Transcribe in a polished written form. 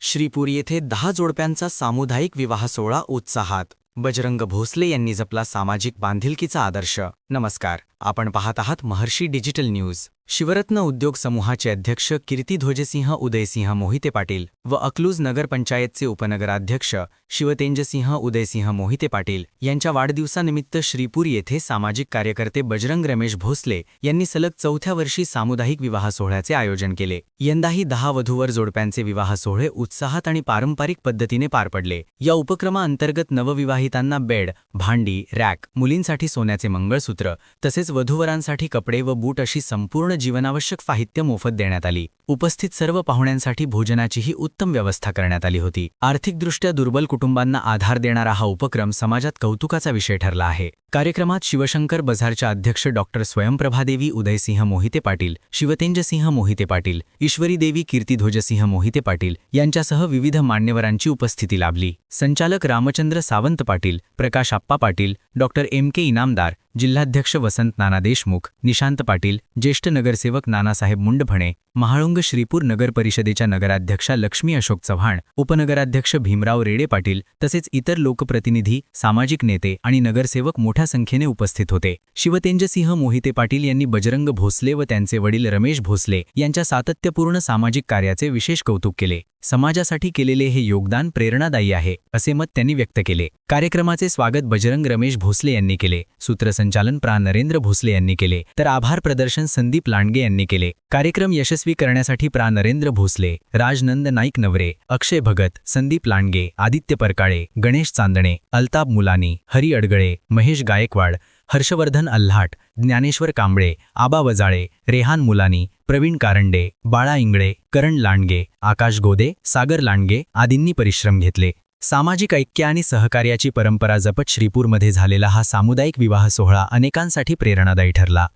श्रीपूर येथे 10 जोडप्यांचा सामुदायिक विवाह सोहळा उत्साहात. बजरंग भोसले यांनी जपला सामाजिक बांधिलकीचा आदर्श. नमस्कार, आपण पाहत आहात महर्षी डिजिटल न्यूज. शिवरत्न उद्योग समूहाचे अध्यक्ष कीर्ती ध्वजसिंह उदयसिंह मोहिते पाटील व अकलूज नगरपंचायतचे उपनगराध्यक्ष शिवतेंजसिंह उदयसिंह मोहिते पाटील यांच्या वाढदिवसानिमित्त श्रीपूर येथे सामाजिक कार्यकर्ते बजरंग रमेश भोसले यांनी सलग 4थ्या वर्षी सामुदायिक विवाह सोहळ्याचे आयोजन केले. यंदाही 10 वधूवर जोडप्यांचे विवाह सोहळे उत्साहात आणि पारंपरिक पद्धतीने पार पडले. या उपक्रमाअंतर्गत नवविवाहितांना बेड, भांडी, रॅक, मुलींसाठी सोन्याचे मंगळसूत्र तसेच वधूवरांसाठी कपडे व बूट अशी संपूर्ण जीवनावश्यक साहित्य मोफत देण्यात आली. उपस्थित सर्व पाहुण्यांसाठी भोजनाचीही उत्तम व्यवस्था करण्यात आली होती. आर्थिकदृष्ट्या दुर्बल कुटुंबांना आधार देणारा हा उपक्रम समाजात कौतुकाचा विषय ठरला आहे. कार्यक्रमात शिवशंकर बझारच्या अध्यक्ष डॉ. स्वयंप्रभादेवी उदयसिंह मोहिते पाटील, शिवतेंजसिंह मोहिते पाटील, ईश्वरीदेवी कीर्तिध्वजसिंह मोहिते पाटील यांच्यासह विविध मान्यवरांची उपस्थिती लाभली. संचालक रामचंद्र सावंत पाटील, प्रकाश आप्पा पाटील, डॉ. M.K. इनामदार, जिल्हाध्यक्ष वसंत नाना देशमुख, निशांत पाटील, ज्येष्ठ नगरसेवक नानासाहेब मुंडफणे, महाळुंग श्रीपूर नगर परिषदेच्या नगराध्यक्षा लक्ष्मी अशोक चव्हाण, उपनगराध्यक्ष भीमराव रेडे पाटील तसेच इतर लोकप्रतिनिधी, सामाजिक नेते आणि नगरसेवक मोठ्या संख्येने उपस्थित होते. शिवतेंजसिंह मोहिते पाटील यांनी बजरंग भोसले व त्यांचे वडील रमेश भोसले यांच्या सातत्यपूर्ण सामाजिक कार्याचे विशेष कौतुक केले. समाजासाठी केलेले हे योगदान प्रेरणादायी आहे, असे मत त्यांनी व्यक्त केले. कार्यक्रमाचे स्वागत बजरंग रमेश भोसले यांनी केले. सूत्रसंचालन प्रा. नरेंद्र भोसले यांनी केले, तर आभार प्रदर्शन संदीप लांडगे यांनी केले. कार्यक्रम यशस्वी करण्यासाठी प्रा. नरेंद्र भोसले, राजनंद नाईक नवरे, अक्षय भगत, संदीप लांडगे, आदित्य परकाळे, गणेश चांदणे, अल्ताब मुलानी, हरी अडगळे, महेश गायकवाड, हर्षवर्धन अल्हाट, ज्ञानेश्वर कांबळे, आबा वजाळे, रेहान मुलानी, प्रवीण कारंडे, बाळा इंगळे, करण लांडगे, आकाश गोदे, सागर लांडगे आदींनी परिश्रम घेतले. सामाजिक ऐक्य आणि सहकार्याची परंपरा जपत श्रीपूरमध्ये झालेला हा सामुदायिक विवाह सोहळा अनेकांसाठी प्रेरणादायी ठरला.